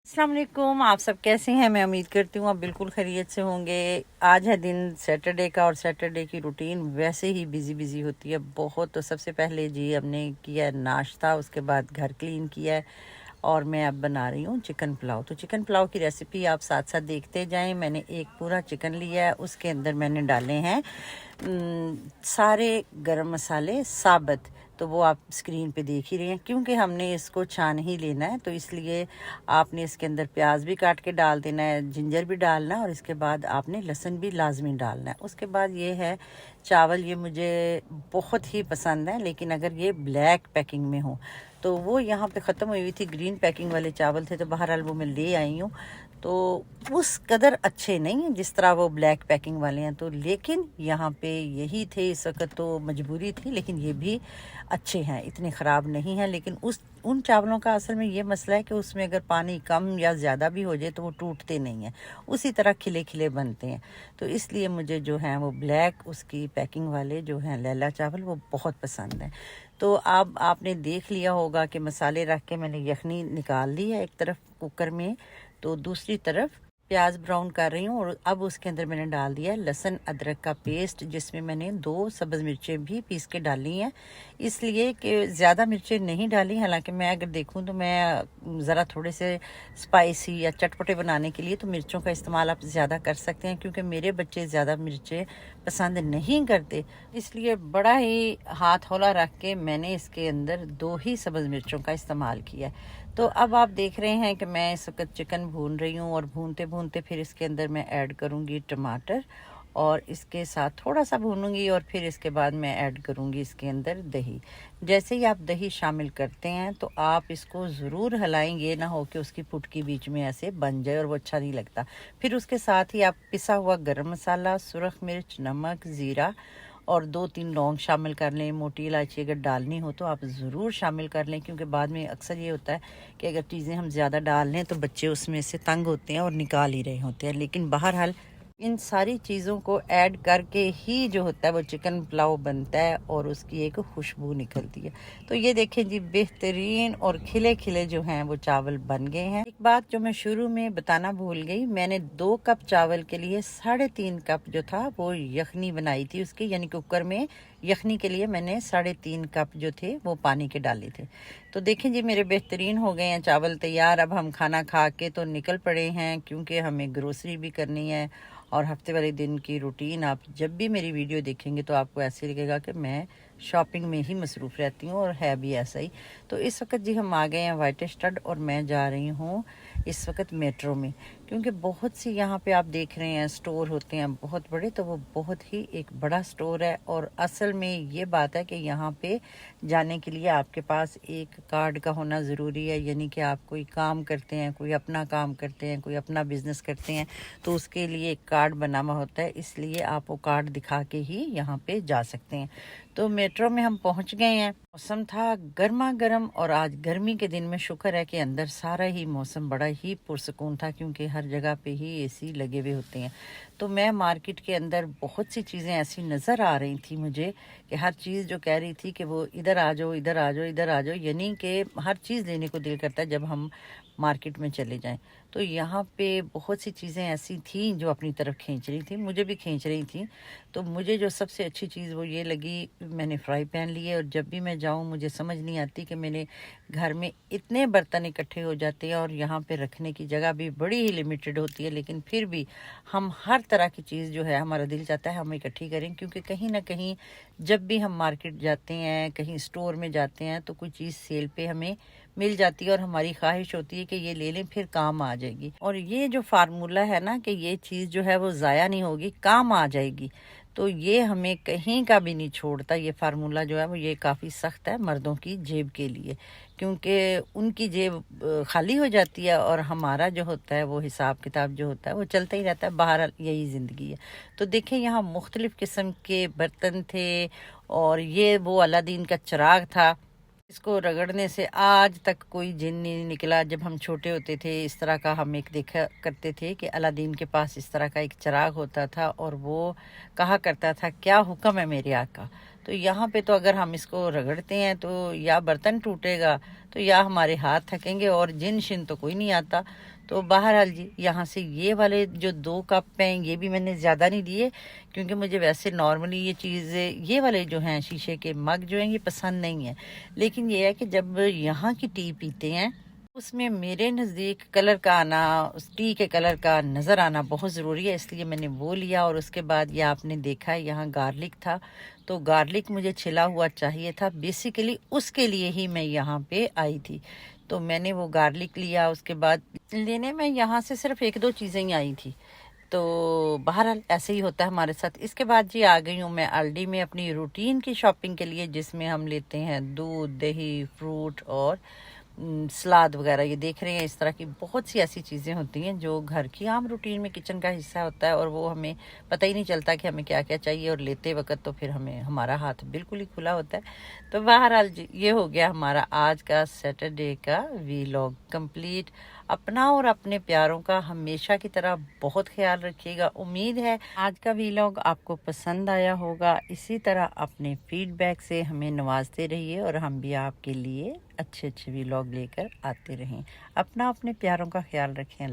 अस्सलाम वालेकुम। आप सब कैसे हैं? मैं उम्मीद करती हूँ आप बिल्कुल खैरियत से होंगे। आज है दिन सैटरडे का और सैटरडे की रूटीन वैसे ही बिजी बिजी होती है बहुत। तो सबसे पहले जी हमने किया नाश्ता, उसके बाद घर क्लीन किया है और मैं अब बना रही हूँ चिकन पुलाव। तो चिकन पुलाव की रेसिपी आप साथ साथ देखते जाएं। मैंने एक पूरा चिकन लिया है, उसके अंदर मैंने डाले हैं सारे गरम मसाले साबुत। तो वो आप स्क्रीन पे देख ही रहे हैं। क्योंकि हमने इसको छान ही लेना है तो इसलिए आपने इसके अंदर प्याज भी काट के डाल देना है, जिंजर भी डालना है और इसके बाद आपने लहसुन भी लाजमी डालना है। उसके बाद ये है चावल। ये मुझे बहुत ही पसंद है, लेकिन अगर ये ब्लैक पैकिंग में हो तो वो यहाँ पे ख़त्म हुई हुई थी। ग्रीन पैकिंग वाले चावल थे तो बहरहाल वो मैं ले आई हूँ। तो उस कदर अच्छे नहीं हैं जिस तरह वो ब्लैक पैकिंग वाले हैं। तो लेकिन यहाँ पे यही थे इस वक्त, तो मजबूरी थी। लेकिन ये भी अच्छे हैं, इतने ख़राब नहीं हैं। लेकिन उन चावलों का असल में ये मसला है कि उसमें अगर पानी कम या ज़्यादा भी हो जाए तो वो टूटते नहीं हैं, उसी तरह खिले खिले बनते हैं। तो इसलिए मुझे जो है वो ब्लैक उसकी पैकिंग वाले जो हैं लैला चावल वो बहुत पसंद है। तो अब आपने देख लिया होगा कि मसाले रख के मैंने यखनी निकाल ली है एक तरफ कुकर में, तो दूसरी तरफ प्याज ब्राउन कर रही हूँ। और अब उसके अंदर मैंने डाल दिया है लहसुन अदरक का पेस्ट, जिसमें मैंने 2 सब्ज़ मिर्चें भी पीस के डाली हैं, इसलिए कि ज़्यादा मिर्चें नहीं डाली। हालांकि मैं अगर देखूँ तो मैं ज़रा थोड़े से स्पाइसी या चटपटे बनाने के लिए तो मिर्चों का इस्तेमाल आप ज़्यादा कर सकते हैं, क्योंकि मेरे बच्चे ज़्यादा मिर्चें पसंद नहीं करते। इसलिए बड़ा ही हाथ हौला रख के मैंने इसके अंदर 2 ही सब्ज़ मिर्चों का इस्तेमाल किया। तो अब आप देख रहे हैं कि मैं इस वक्त चिकन भून रही हूँ और भूनते भूनते फिर इसके अंदर मैं ऐड करूँगी टमाटर और इसके साथ थोड़ा सा भूनूंगी और फिर इसके बाद मैं ऐड करूँगी इसके अंदर दही। जैसे ही आप दही शामिल करते हैं तो आप इसको ज़रूर हिलाएं, ये ना हो कि उसकी फुटकी बीच में ऐसे बन जाए और वो अच्छा नहीं लगता। फिर उसके साथ ही आप पिसा हुआ गरम मसाला, सुरख मिर्च, नमक, ज़ीरा और 2-3 लौंग शामिल कर लें। मोटी इलायची अगर डालनी हो तो आप ज़रूर शामिल कर लें, क्योंकि बाद में अक्सर ये होता है कि अगर चीज़ें हम ज़्यादा डाल लें तो बच्चे उसमें से तंग होते हैं और निकाल ही रहे होते हैं। लेकिन बहरहाल इन सारी चीज़ों को ऐड करके ही जो होता है वो चिकन पुलाव बनता है और उसकी एक खुशबू निकलती है। तो ये देखें जी, बेहतरीन और खिले खिले जो हैं वो चावल बन गए हैं। एक बात जो मैं शुरू में बताना भूल गई, मैंने 2 कप चावल के लिए 3.5 कप जो था वो यखनी बनाई थी उसकी, यानी कुकर में यखनी के लिए मैंने 3.5 कप जो थे वो पानी के डाले थे। तो देखें जी, मेरे बेहतरीन हो गए हैं चावल तैयार। अब हम खाना खा के तो निकल पड़े हैं, क्योंकि हमें ग्रोसरी भी करनी है। और हफ्ते वाले दिन की रूटीन आप जब भी मेरी वीडियो देखेंगे तो आपको ऐसे लगेगा कि मैं शॉपिंग में ही मसरूफ़ रहती हूँ, और है भी ऐसा ही। तो इस वक्त जी हम आ गए हैं वाइट स्टड और मैं जा रही हूँ इस वक्त मेट्रो में, क्योंकि बहुत सी यहाँ पे आप देख रहे हैं स्टोर होते हैं बहुत बड़े, तो वो बहुत ही एक बड़ा स्टोर है। और असल में ये बात है कि यहाँ पे जाने के लिए आपके पास एक कार्ड का होना ज़रूरी है, यानी कि आप कोई काम करते हैं, कोई अपना काम करते हैं, कोई अपना बिजनेस करते हैं, तो उसके लिए एक कार्ड बना हुआ होता है, इसलिए आप वो कार्ड दिखा के ही यहाँ पे जा सकते हैं। तो मेट्रो में हम पहुंच गए हैं। मौसम था गर्मा गर्म, और आज गर्मी के दिन में शुक्र है कि अंदर सारा ही मौसम बड़ा ही पुरसकून था, क्योंकि हर जगह पे ही एसी लगे हुए होते हैं। तो मैं मार्केट के अंदर बहुत सी चीज़ें ऐसी नज़र आ रही थी मुझे कि हर चीज़ जो कह रही थी कि वो इधर आ जाओ, इधर आ जाओ, इधर आ जाओ, यानी कि हर चीज़ लेने को दिल करता है जब हम मार्केट में चले जाएं। तो यहाँ पे बहुत सी चीज़ें ऐसी थी जो अपनी तरफ खींच रही थी, मुझे भी खींच रही थी। तो मुझे जो सबसे अच्छी चीज़ वो ये लगी, मैंने फ्राई पैन लिए। और जब भी मैं जाऊँ मुझे समझ नहीं आती कि मेरे घर में इतने बर्तन इकट्ठे हो जाते हैं और यहाँ पे रखने की जगह भी बड़ी ही लिमिटेड होती है, लेकिन फिर भी हम हर तरह की चीज़ जो है हमारा दिल चाहता है हम इकट्ठी करें, क्योंकि कहीं ना कहीं जब भी हम मार्केट जाते हैं, कहीं स्टोर में जाते हैं, तो कोई चीज़ सेल पे हमें मिल जाती है और हमारी ख्वाहिश होती है कि ये ले लें, फिर काम आ जाएगी। और ये जो फार्मूला है ना कि ये चीज़ जो है वो ज़ाया नहीं होगी, काम आ जाएगी, तो ये हमें कहीं का भी नहीं छोड़ता। ये फार्मूला जो है वो ये काफ़ी सख्त है मर्दों की जेब के लिए, क्योंकि उनकी जेब खाली हो जाती है और हमारा जो होता है वो हिसाब किताब जो होता है वो चलता ही रहता है। बाहर यही ज़िंदगी है। तो देखें यहाँ मुख्तलिफ़ किस्म के बर्तन थे, और ये वो अलादीन का चिराग था, इसको रगड़ने से आज तक कोई जिन नहीं निकला। जब हम छोटे होते थे इस तरह का हम एक देखा करते थे कि अलादीन के पास इस तरह का एक चिराग होता था और वो कहा करता था, क्या हुक्म है मेरे आका। तो यहाँ पे तो अगर हम इसको रगड़ते हैं तो या बर्तन टूटेगा, तो या हमारे हाथ थकेंगे, और जिन शिन तो कोई नहीं आता। तो बहरहाल जी, यहाँ से ये वाले जो 2 कप हैं ये भी मैंने ज़्यादा नहीं लिए, क्योंकि मुझे वैसे नॉर्मली ये चीज़ें, ये वाले जो हैं शीशे के मग जो हैं, ये पसंद नहीं है। लेकिन ये है कि जब यहाँ की टी पीते हैं उसमें मेरे नज़दीक कलर का आना, उस टी के कलर का नज़र आना बहुत ज़रूरी है, इसलिए मैंने वो लिया। और उसके बाद ये आपने देखा है यहाँ गार्लिक था, तो गार्लिक मुझे छिला हुआ चाहिए था, बेसिकली उसके लिए ही मैं यहाँ पे आई थी। तो मैंने वो गार्लिक लिया। उसके बाद लेने में यहाँ से सिर्फ 1-2 चीज़ें ही आई थी। तो बहरहाल ऐसे ही होता है हमारे साथ। इसके बाद जी आ गई हूँ मैं अल्डी में अपनी रूटीन की शॉपिंग के लिए, जिसमें हम लेते हैं दूध, दही, फ्रूट और सलाद वगैरह। ये देख रहे हैं, इस तरह की बहुत सी ऐसी चीज़ें होती हैं जो घर की आम रूटीन में किचन का हिस्सा होता है, और वो हमें पता ही नहीं चलता कि हमें क्या क्या चाहिए, और लेते वक्त तो फिर हमें हमारा हाथ बिल्कुल ही खुला होता है। तो बहरहाल जी, ये हो गया हमारा आज का सैटरडे का वीलॉग कंप्लीट। अपना और अपने प्यारों का हमेशा की तरह बहुत ख्याल रखिएगा। उम्मीद है आज का वीलॉग आपको पसंद आया होगा। इसी तरह अपने फीडबैक से हमें नवाजते रहिए, और हम भी आपके लिए अच्छे अच्छे वीलॉग लेकर आते रहें। अपना अपने प्यारों का ख्याल रखें।